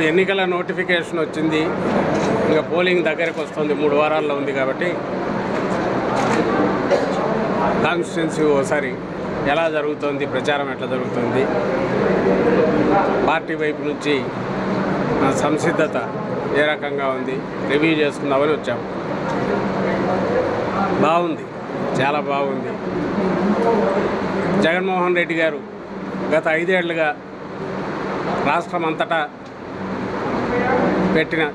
ఎన్నికల నోటిఫికేషన్ వచ్చింది. ఇంకా పోలింగ్ దగ్గరకు వస్తుంది, 3 వారాల్లో ఉంది కాబట్టి కాన్స్టిట్యున్సీ ఒకసారి ఎలా జరుగుతుంది, ప్రచారం ఎట్లా జరుగుతుంది, పార్టీ వైపు నుంచి సంసిద్ధత ఏ రకంగా ఉంది రివ్యూ చేసుకుందామని వచ్చాము. బాగుంది, చాలా బాగుంది. జగన్మోహన్ రెడ్డి గారు గత 5 ఏళ్లుగా రాష్ట్రం అంతటా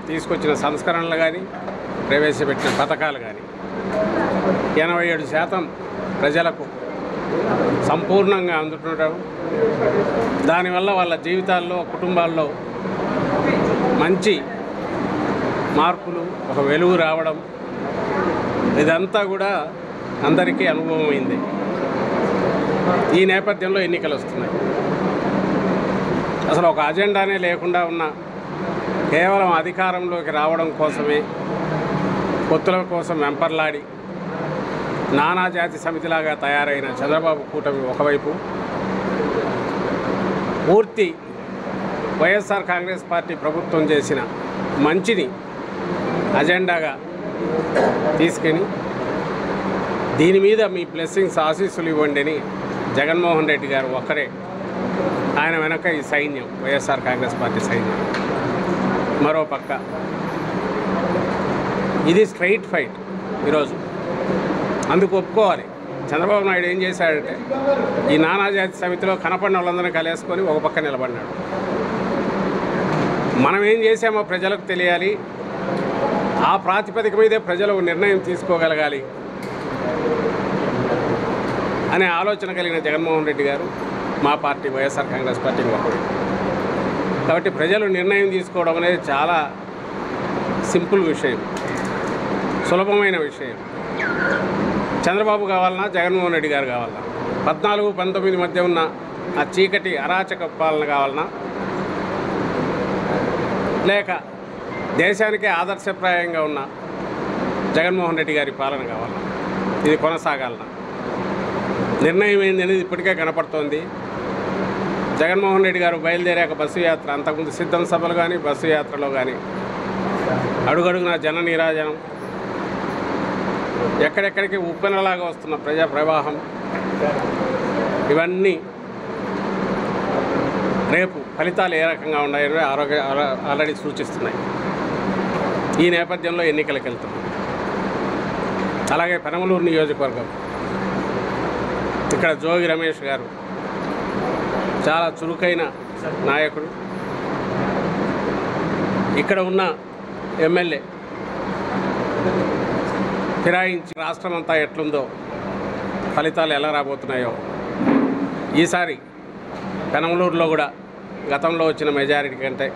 తీసుకొచ్చిన సంస్కరణలు కానీ, ప్రవేశపెట్టిన పథకాలు కానీ 87% ప్రజలకు సంపూర్ణంగా అందుతుండడం, దానివల్ల వాళ్ళ జీవితాల్లో, కుటుంబాల్లో మంచి మార్పులు, ఒక వెలుగు రావడం, ఇదంతా కూడా అందరికీ అనుభవమైంది. ఈ నేపథ్యంలో ఎన్నికలు వస్తున్నాయి. అసలు ఒక అజెండానే లేకుండా ఉన్న కేవలం అధికారంలోకి రావడం కోసమే పొత్తుల కోసం వెంపర్లాడి నానాజాతి సమితిలాగా తయారైన చంద్రబాబు కూటమి ఒకవైపు, పూర్తి వైఎస్ఆర్ కాంగ్రెస్ పార్టీ ప్రభుత్వం చేసిన మంచిని అజెండాగా తీసుకొని దీని మీద మీ బ్లెస్సింగ్స్, ఆశీస్సులు ఇవ్వండి అని జగన్మోహన్ రెడ్డి గారు ఒక్కరే, ఆయన వెనక ఈ సైన్యం, వైఎస్ఆర్ కాంగ్రెస్ పార్టీ సైన్యం. మరో పక్క ఇది స్ట్రైట్ ఫైట్ ఈరోజు, అందుకు ఒప్పుకోవాలి. చంద్రబాబు నాయుడు ఏం చేశాడంటే ఈ నానాజాతి సమితిలో కనపడిన వాళ్ళందరినీ కలిసుకొని ఒక పక్క నిలబడినాడు. మనం ఏం చేసామో ప్రజలకు తెలియాలి, ఆ ప్రాతిపదిక మీదే ప్రజలు నిర్ణయం తీసుకోగలగాలి అనే ఆలోచన కలిగిన జగన్మోహన్ రెడ్డి గారు మా పార్టీ వైఎస్ఆర్ కాంగ్రెస్ పార్టీకి ఒకరు. కాబట్టి ప్రజలు నిర్ణయం తీసుకోవడం అనేది చాలా సింపుల్ విషయం, సులభమైన విషయం. చంద్రబాబు కావాలన్నా, జగన్మోహన్ రెడ్డి గారు కావాలన్నా, 14-19 మధ్య ఉన్న ఆ చీకటి అరాచక పాలన కావాలన్నా, లేక దేశానికే ఆదర్శప్రాయంగా ఉన్న జగన్మోహన్ రెడ్డి గారి పాలన కావాలన్నా, ఇది కొనసాగాలన్నా, నిర్ణయం ఏంది అనేది ఇప్పటికే కనపడుతోంది. జగన్మోహన్ రెడ్డి గారు బయలుదేరాక బస్సు యాత్ర, అంతకుముందు సిద్ధం సభలు కానీ, బస్సు యాత్రలో కానీ అడుగడుగున జన నీరాజనం, ఎక్కడెక్కడికి ఉప్పెనలాగా వస్తున్న ప్రజా ప్రవాహం, ఇవన్నీ రేపు ఫలితాలు ఏ రకంగా ఉన్నాయని ఆల్రెడీ సూచిస్తున్నాయి. ఈ నేపథ్యంలో ఎన్నికలకు వెళ్తున్నాం. అలాగే పెనమలూరు నియోజకవర్గం, ఇక్కడ జోగి రమేష్ గారు చాలా చురుకైన నాయకుడు. ఇక్కడ ఉన్న ఎమ్మెల్యే ఫిరాయించి రాష్ట్రం అంతా ఎట్లుందో, ఫలితాలు ఎలా రాబోతున్నాయో ఈసారి పెనమలూరులో కూడా గతంలో వచ్చిన మెజారిటీ కంటే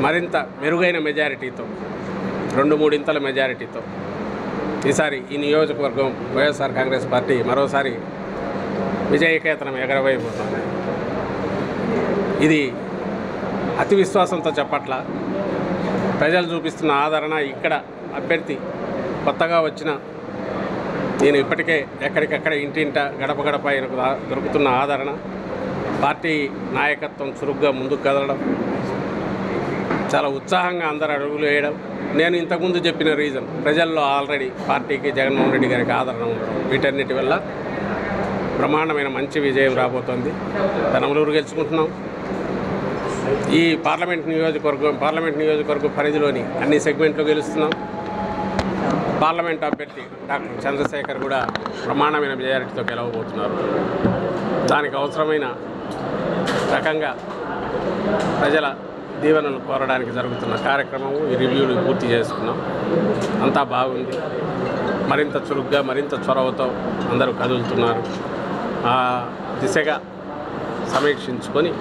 మరింత మెరుగైన మెజారిటీతో, 2-3 ఇంతల మెజారిటీతో ఈసారి ఈ నియోజకవర్గం వైఎస్ఆర్ కాంగ్రెస్ పార్టీ మరోసారి విజయకేతనం ఎగరవేయబోతోంది. ఇది అతి విశ్వాసంతో చెప్పట్ల, ప్రజలు చూపిస్తున్న ఆదరణ, ఇక్కడ అభ్యర్థి కొత్తగా వచ్చిన నేను ఇప్పటికే ఎక్కడికక్కడ ఇంటింట గడప గడప ఆయనకు దొరుకుతున్న ఆదరణ, పార్టీ నాయకత్వం చురుగ్గా ముందుకు కదలడం, చాలా ఉత్సాహంగా అందరు అడుగులు వేయడం. నేను ఇంతకుముందు చెప్పిన రీజన్, ప్రజల్లో ఆల్రెడీ పార్టీకి, జగన్మోహన్ రెడ్డి గారికి ఆదరణ ఉండడం, వీటన్నిటి వల్ల బ్రహ్మాండమైన మంచి విజయం రాబోతోంది. పెనమలూరు గెలుచుకుంటున్నాం. ఈ పార్లమెంట్ నియోజకవర్గం పరిధిలోని అన్ని సెగ్మెంట్లు గెలుస్తున్నాం. పార్లమెంట్ అభ్యర్థి డాక్టర్ చంద్రశేఖర్ కూడా బ్రహ్మాండమైన మెజారిటీతో గెలవబోతున్నారు. దానికి అవసరమైన రకంగా ప్రజల దీవెనలు కోరడానికి జరుగుతున్న కార్యక్రమం, ఈ రివ్యూలు పూర్తి చేసుకున్నాం. అంతా బాగుంది. మరింత చురుగ్గా, మరింత చొరవతో అందరూ కదులుతున్నారు. ఆ దిశగా సమీక్షించుకొని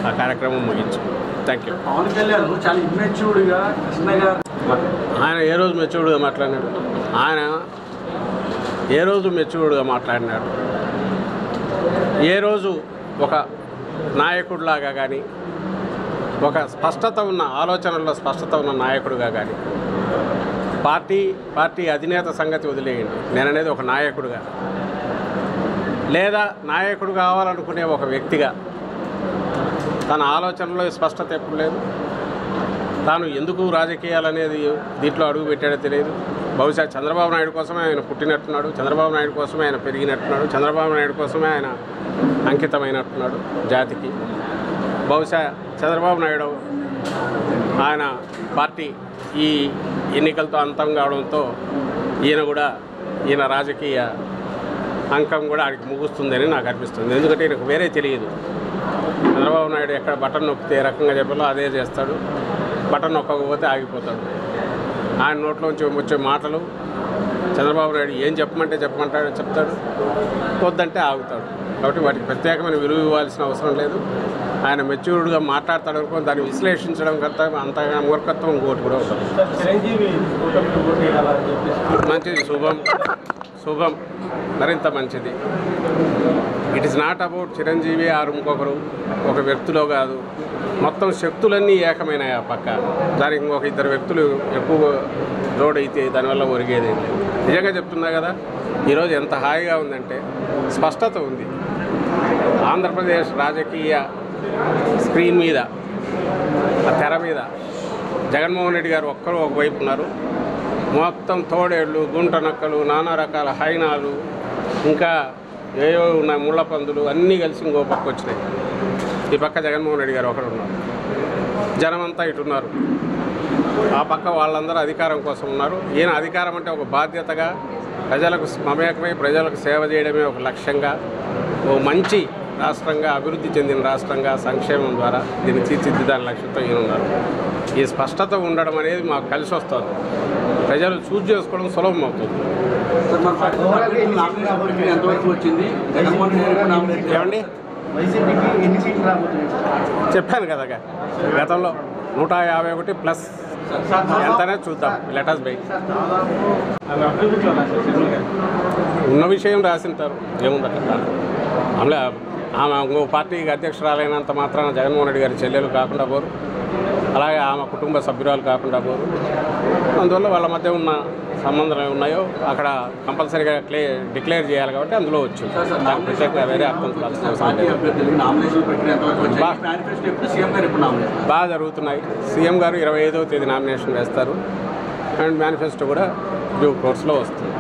ఆ కార్యక్రమం ముగించుకున్నాం. Thank you. పవన్ కళ్యాణ్ చాలా ఇమ్మెచ్యూర్డ్గా, చిన్నగా, ఆయన ఏ రోజు మెచ్యూర్డ్గా మాట్లాడినాడు? ఆయన ఏ రోజు మెచ్యూర్డ్గా మాట్లాడినాడు? ఏ రోజు ఒక నాయకుడిలాగా కానీ, ఒక స్పష్టత ఉన్న ఆలోచనల్లో స్పష్టత ఉన్న నాయకుడిగా కానీ, పార్టీ అధినేత సంగతి వదిలేయండి, నేననేది ఒక నాయకుడిగా, లేదా నాయకుడు కావాలనుకునే ఒక వ్యక్తిగా తన ఆలోచనలో స్పష్టత ఎప్పుడు లేదు. తాను ఎందుకు రాజకీయాలు అనేది దీంట్లో అడుగు పెట్టాడో తెలియదు. బహుశా చంద్రబాబు నాయుడు కోసమే ఆయన పుట్టినట్టున్నాడు, చంద్రబాబు నాయుడు కోసమే ఆయన పెరిగినట్టున్నాడు, చంద్రబాబు నాయుడు కోసమే ఆయన అంకితమైనట్టున్నాడు జాతికి. బహుశా చంద్రబాబు నాయుడు ఆయన పార్టీ ఈ ఎన్నికలతో అంతం కావడంతో ఈయన రాజకీయ అంకం కూడా ఆడికి ముగుస్తుందని నాకు అనిపిస్తుంది. ఎందుకంటే ఈయనకు వేరే తెలియదు. చంద్రబాబు నాయుడు ఎక్కడ బటన్ నొక్కితే ఏ రకంగా చెప్పాలో అదే చేస్తాడు, బటన్ నొక్కకపోతే ఆగిపోతాడు. ఆయన నోట్లోంచి వచ్చే మాటలు చంద్రబాబు నాయుడు ఏం చెప్పమంటే చెప్తాడు, వద్దంటే ఆగుతాడు. కాబట్టి వాటికి ప్రత్యేకమైన విలువ ఇవ్వాల్సిన అవసరం లేదు. ఆయన మెచ్యూర్డ్గా మాట్లాడతాడు అనుకో, దాన్ని విశ్లేషించడం కంటే అంతగా మూర్ఖత్వం ఇంకోటి కూడా ఉంటుంది. మంచిది, శుభం, మరింత మంచిది. It is not about Chiranjeevi ఆరు ఇంకొకరు ఒక వ్యక్తిలో కాదు, మొత్తం శక్తులన్నీ ఏకమైనాయి ఆ పక్క. దానికి ఇంకొక ఇద్దరు వ్యక్తులు ఎక్కువ జోడైతే దానివల్ల ఒరిగేది. నిజంగా చెప్తున్నా కదా, ఈరోజు ఎంత హాయిగా ఉందంటే స్పష్టత ఉంది. ఆంధ్రప్రదేశ్ రాజకీయ స్క్రీన్ మీద, ఆ తెర మీద జగన్మోహన్ రెడ్డి గారు ఒక్కరు ఒకవైపు ఉన్నారు. మొత్తం తోడేళ్ళు, గుంట నక్కలు, నానా రకాల హైనాలు, ఇంకా ఏవో ఉన్నాయి, ముళ్ళ పందులు అన్నీ కలిసి ఇంకో పక్క వచ్చినాయి. ఈ పక్క జగన్మోహన్ రెడ్డి గారు ఒకడు ఉన్నారు. జనమంతా ఇటున్నారు. ఆ పక్క వాళ్ళందరూ అధికారం కోసం ఉన్నారు. ఈయన అధికారం అంటే ఒక బాధ్యతగా ప్రజలకు మమేకమై ప్రజలకు సేవ చేయడమే ఒక లక్ష్యంగా, ఓ మంచి రాష్ట్రంగా, అభివృద్ధి చెందిన రాష్ట్రంగా సంక్షేమం ద్వారా దీన్ని తీర్చిదిద్దాని లక్ష్యంతో ఈయన ఉన్నారు. ఈ స్పష్టత ఉండడం అనేది మాకు కలిసి వస్తుంది. ప్రజలు చూజ్ చేసుకోవడం సులభం అవుతుంది. ఏమండి చెప్పాను కదా, గతంలో 151 ప్లస్ ఎంతనే చూద్దాం. లెటర్స్ బై ఉన్న విషయం రాసింటారు, ఏముంది అక్కడ. అందులో ఆమె ఇంకో పార్టీకి అధ్యక్షురాలైనంత మాత్రాన జగన్మోహన్ రెడ్డి గారి చెల్లెలు కాకుండా పోరు, అలాగే ఆమె కుటుంబ సభ్యురాలు కాకుండా పోరు. అందువల్ల వాళ్ళ మధ్య ఉన్న సంబంధాలు ఉన్నాయో అక్కడ కంపల్సరీగా డిక్లేర్ చేయాలి కాబట్టి అందులో వచ్చింది. దానికి ప్రత్యేకంగా వేరే అర్థం బాగా జరుగుతున్నాయి. సీఎం గారు 25వ తేదీ నామినేషన్ వేస్తారు అండ్ మేనిఫెస్టో కూడా డ్యూ కోర్స్లో వస్తుంది.